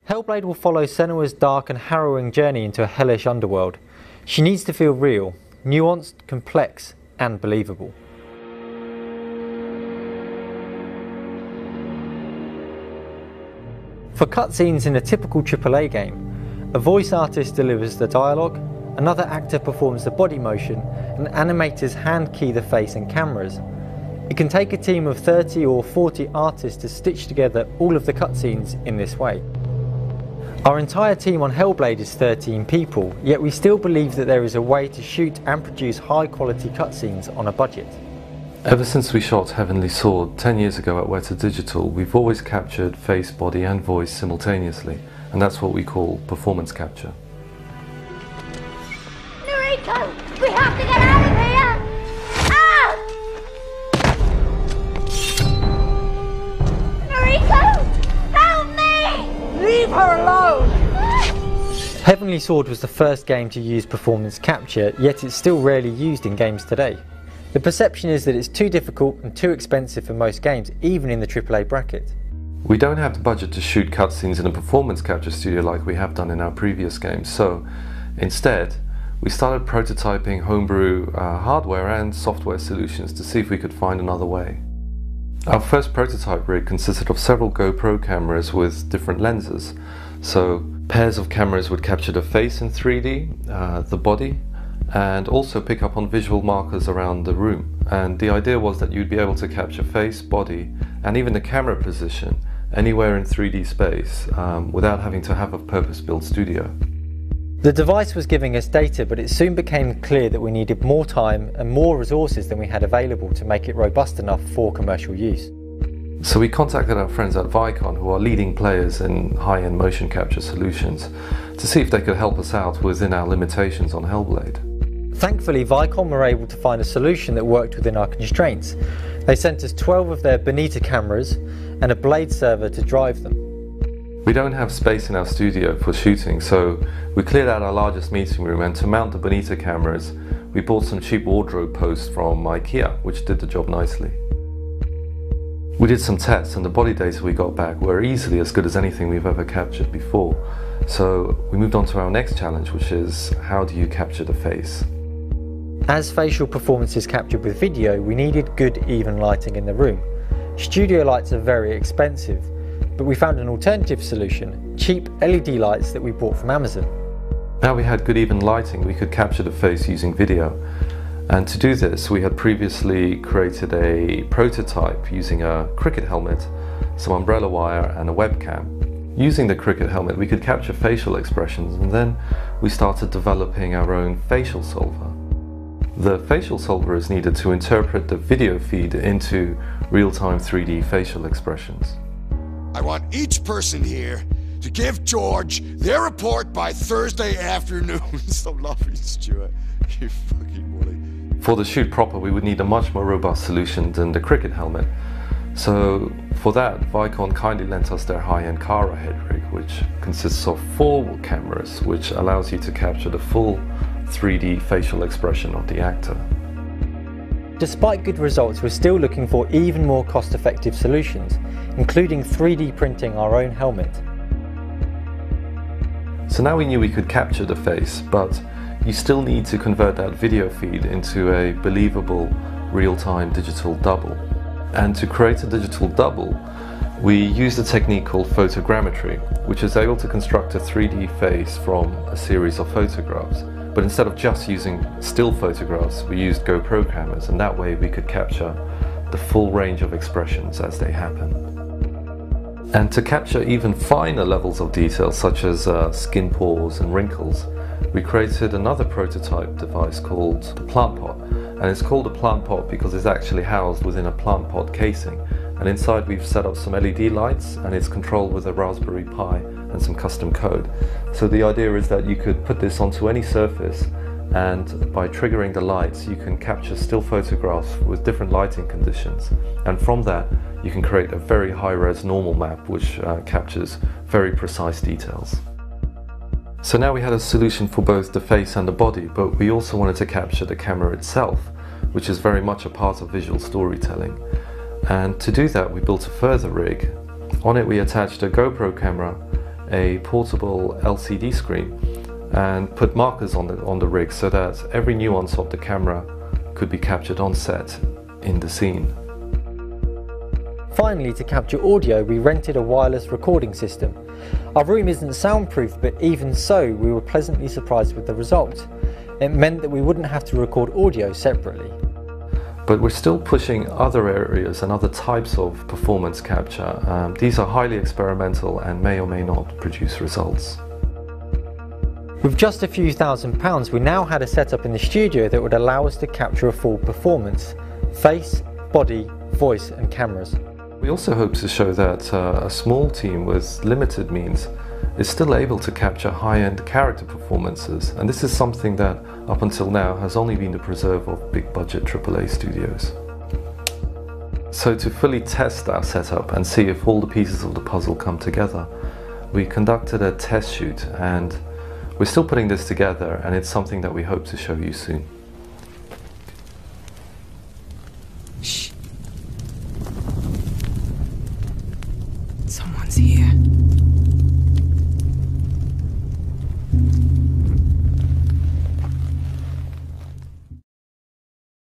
Hellblade will follow Senua's dark and harrowing journey into a hellish underworld. She needs to feel real, nuanced, complex, and believable. For cutscenes in a typical AAA game, a voice artist delivers the dialogue, another actor performs the body motion, and animators hand key the face and cameras. It can take a team of 30 or 40 artists to stitch together all of the cutscenes in this way. Our entire team on Hellblade is 13 people, yet we still believe that there is a way to shoot and produce high quality cutscenes on a budget. Ever since we shot Heavenly Sword 10 years ago at Weta Digital, we've always captured face, body and voice simultaneously, and that's what we call performance capture. Noriko! We have to get out of here! Ah! Noriko! Help me! Leave her alone! Heavenly Sword was the first game to use performance capture, yet it's still rarely used in games today. The perception is that it's too difficult and too expensive for most games, even in the AAA bracket. We don't have the budget to shoot cutscenes in a performance capture studio like we have done in our previous games, so instead we started prototyping homebrew hardware and software solutions to see if we could find another way. Our first prototype rig consisted of several GoPro cameras with different lenses. So pairs of cameras would capture the face in 3D, the body, and also pick up on visual markers around the room. And the idea was that you'd be able to capture face, body, and even the camera position anywhere in 3D space without having to have a purpose-built studio. The device was giving us data, but it soon became clear that we needed more time and more resources than we had available to make it robust enough for commercial use. So we contacted our friends at Vicon, who are leading players in high-end motion capture solutions, to see if they could help us out within our limitations on Hellblade. Thankfully, Vicon were able to find a solution that worked within our constraints. They sent us 12 of their Bonita cameras and a Blade server to drive them. We don't have space in our studio for shooting, so we cleared out our largest meeting room, and to mount the Bonita cameras, we bought some cheap wardrobe posts from IKEA, which did the job nicely. We did some tests, and the body data we got back were easily as good as anything we've ever captured before. So we moved on to our next challenge, which is how do you capture the face? As facial performance is captured with video, we needed good even lighting in the room. Studio lights are very expensive, but we found an alternative solution, cheap LED lights that we bought from Amazon. Now we had good even lighting, we could capture the face using video. And to do this, we had previously created a prototype using a cricket helmet, some umbrella wire and a webcam. Using the cricket helmet, we could capture facial expressions, and then we started developing our own facial solver. The facial solver is needed to interpret the video feed into real-time 3D facial expressions. I want each person here to give George their report by Thursday afternoon. Stop laughing, Stuart. You fucking woolly. For the shoot proper, we would need a much more robust solution than the cricket helmet. So for that, Vicon kindly lent us their high-end Cara head rig, which consists of 4 cameras, which allows you to capture the full 3D facial expression of the actor. Despite good results, we're still looking for even more cost-effective solutions, including 3D printing our own helmet. So now we knew we could capture the face, but you still need to convert that video feed into a believable real-time digital double. And to create a digital double, we used a technique called Photogrammetry, which is able to construct a 3D face from a series of photographs. But instead of just using still photographs, we used GoPro cameras, and that way we could capture the full range of expressions as they happen. And to capture even finer levels of detail, such as skin pores and wrinkles, we created another prototype device called the plant pot. And it's called a plant pot because it's actually housed within a plant pot casing. And inside we've set up some LED lights, and it's controlled with a Raspberry Pi and some custom code. So the idea is that you could put this onto any surface, and by triggering the lights you can capture still photographs with different lighting conditions. And from that you can create a very high-res normal map which captures very precise details. So now we had a solution for both the face and the body, but we also wanted to capture the camera itself, which is very much a part of visual storytelling. And to do that we built a further rig. On it we attached a GoPro camera, a portable LCD screen and put markers on the rig so that every nuance of the camera could be captured on set in the scene. Finally, to capture audio, we rented a wireless recording system. Our room isn't soundproof, but even so, we were pleasantly surprised with the result. It meant that we wouldn't have to record audio separately. But we're still pushing other areas and other types of performance capture. These are highly experimental and may or may not produce results. With just a few £1,000s, we now had a setup in the studio that would allow us to capture a full performance: face, body, voice and cameras. We also hope to show that a small team with limited means is still able to capture high-end character performances, and this is something that up until now has only been the preserve of big-budget AAA studios. So to fully test our setup and see if all the pieces of the puzzle come together, we conducted a test shoot, and we're still putting this together, and it's something that we hope to show you soon.